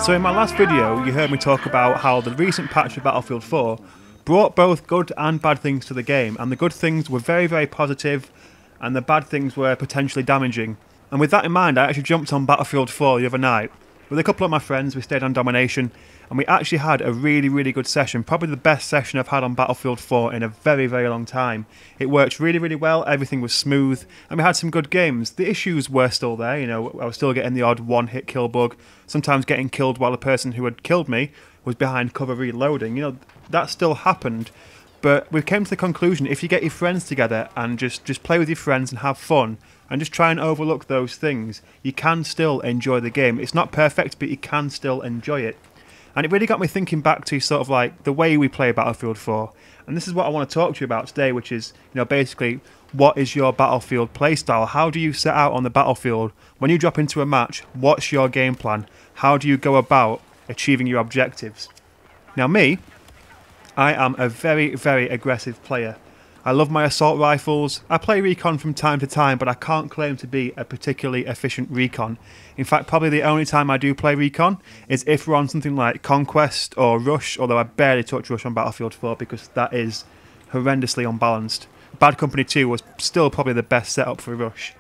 So in my last video, you heard me talk about how the recent patch of Battlefield 4 brought both good and bad things to the game, and the good things were very, very positive, and the bad things were potentially damaging. And with that in mind, I actually jumped on Battlefield 4 the other night. With a couple of my friends, we stayed on Domination, and we actually had a really, really good session, probably the best session I've had on Battlefield 4 in a very, very long time. It worked really, really well, everything was smooth, and we had some good games. The issues were still there, you know, I was still getting the odd one-hit kill bug, sometimes getting killed while the person who had killed me was behind cover reloading. You know, that still happened, but we came to the conclusion, if you get your friends together and just play with your friends and have fun, and just try and overlook those things, you can still enjoy the game. It's not perfect, but you can still enjoy it. And it really got me thinking back to sort of like the way we play Battlefield 4. And this is what I want to talk to you about today, which is, you know, basically, what is your Battlefield playstyle? How do you set out on the battlefield? When you drop into a match, what's your game plan? How do you go about achieving your objectives? Now me, I am a very, very aggressive player. I love my assault rifles. I play recon from time to time, but I can't claim to be a particularly efficient recon. In fact, probably the only time I do play recon is if we're on something like Conquest or Rush, although I barely touch Rush on Battlefield 4 because that is horrendously unbalanced. Bad Company 2 was still probably the best setup for Rush.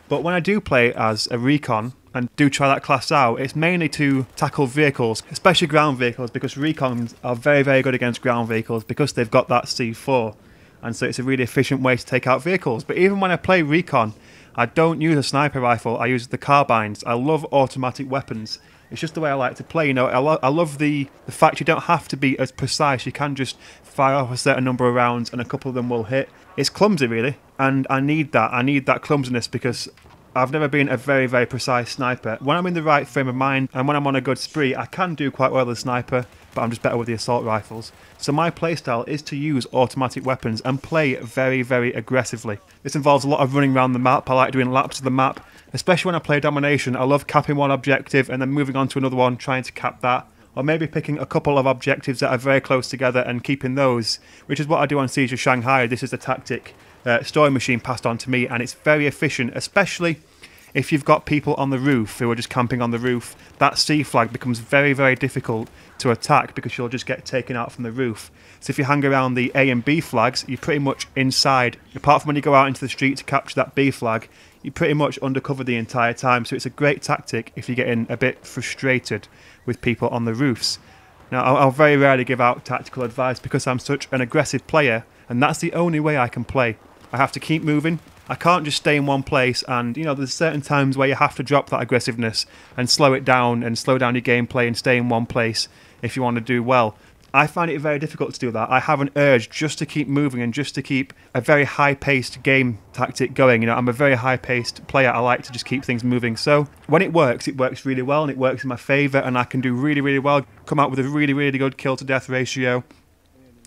But when I do play as a recon and do try that class out, it's mainly to tackle vehicles, especially ground vehicles, because recons are very, very good against ground vehicles because they've got that C4. And so it's a really efficient way to take out vehicles. But even when I play recon, I don't use a sniper rifle, I use the carbines. I love automatic weapons. It's just the way I like to play, you know. I love the fact you don't have to be as precise. You can just fire off a certain number of rounds and a couple of them will hit. It's clumsy, really, and I need that. I need that clumsiness because I've never been a very, very precise sniper. When I'm in the right frame of mind and when I'm on a good spree, I can do quite well as a sniper, but I'm just better with the assault rifles. So my playstyle is to use automatic weapons and play very, very aggressively. This involves a lot of running around the map. I like doing laps of the map, especially when I play Domination. I love capping one objective and then moving on to another one, trying to cap that. Or maybe picking a couple of objectives that are very close together and keeping those, which is what I do on Siege of Shanghai. This is the tactic Story Machine passed on to me, and it's very efficient, especially if you've got people on the roof who are just camping on the roof. That C flag becomes very, very difficult to attack because you'll just get taken out from the roof. So if you hang around the A and B flags, you're pretty much inside. Apart from when you go out into the street to capture that B flag, you're pretty much undercover the entire time. So it's a great tactic if you're getting a bit frustrated with people on the roofs. Now, I'll very rarely give out tactical advice because I'm such an aggressive player, and that's the only way I can play. I have to keep moving. I can't just stay in one place, and you know, there's certain times where you have to drop that aggressiveness and slow it down and slow down your gameplay and stay in one place if you want to do well. I find it very difficult to do that. I have an urge just to keep moving and just to keep a very high-paced game tactic going. You know, I'm a very high-paced player. I like to just keep things moving. So when it works really well, and it works in my favour, and I can do really, really well, come out with a really, really good kill-to-death ratio.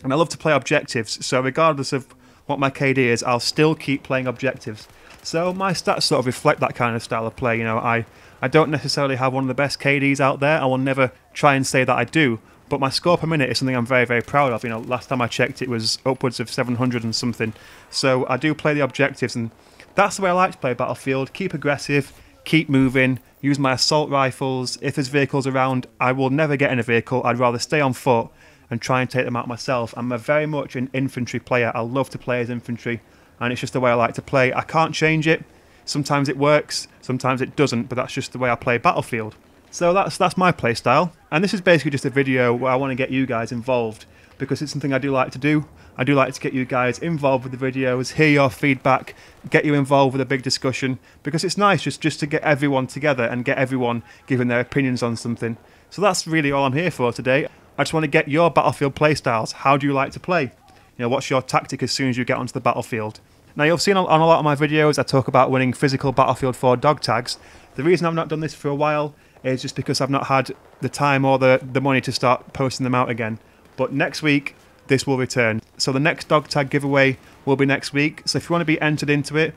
And I love to play objectives, so regardless of what my KD is, I'll still keep playing objectives. So my stats sort of reflect that kind of style of play. You know, I don't necessarily have one of the best KDs out there. I will never try and say that I do, but my score per minute is something I'm very, very proud of. You know, last time I checked it was upwards of 700 and something. So I do play the objectives, and that's the way I like to play Battlefield. Keep aggressive, keep moving, use my assault rifles. If there's vehicles around, I will never get in a vehicle. I'd rather stay on foot and try and take them out myself. I'm very much an infantry player. I love to play as infantry, and it's just the way I like to play. I can't change it. Sometimes it works, sometimes it doesn't, but that's just the way I play Battlefield. So that's my play style, and this is basically just a video where I want to get you guys involved because it's something I do like to do. I do like to get you guys involved with the videos, hear your feedback, get you involved with a big discussion, because it's nice just to get everyone together and get everyone giving their opinions on something. So that's really all I'm here for today. I just want to get your Battlefield playstyles. How do you like to play? You know, what's your tactic as soon as you get onto the battlefield? Now, you've seen on a lot of my videos, I talk about winning physical Battlefield 4 dog tags. The reason I've not done this for a while is just because I've not had the time or the money to start posting them out again. But next week, this will return. So the next dog tag giveaway will be next week. So if you want to be entered into it,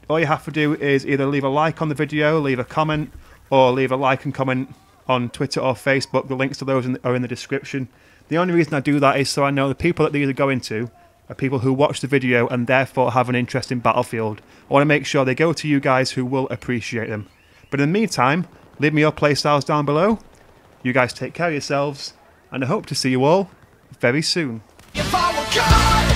all you have to do is either leave a like on the video, leave a comment, or leave a like and comment on Twitter or Facebook. The links to those are in the description. The only reason I do that is so I know the people that these are going to are people who watch the video and therefore have an interest in Battlefield. I want to make sure they go to you guys who will appreciate them. But in the meantime, leave me your playstyles down below, You guys take care of yourselves, and I hope to see you all very soon. If I were God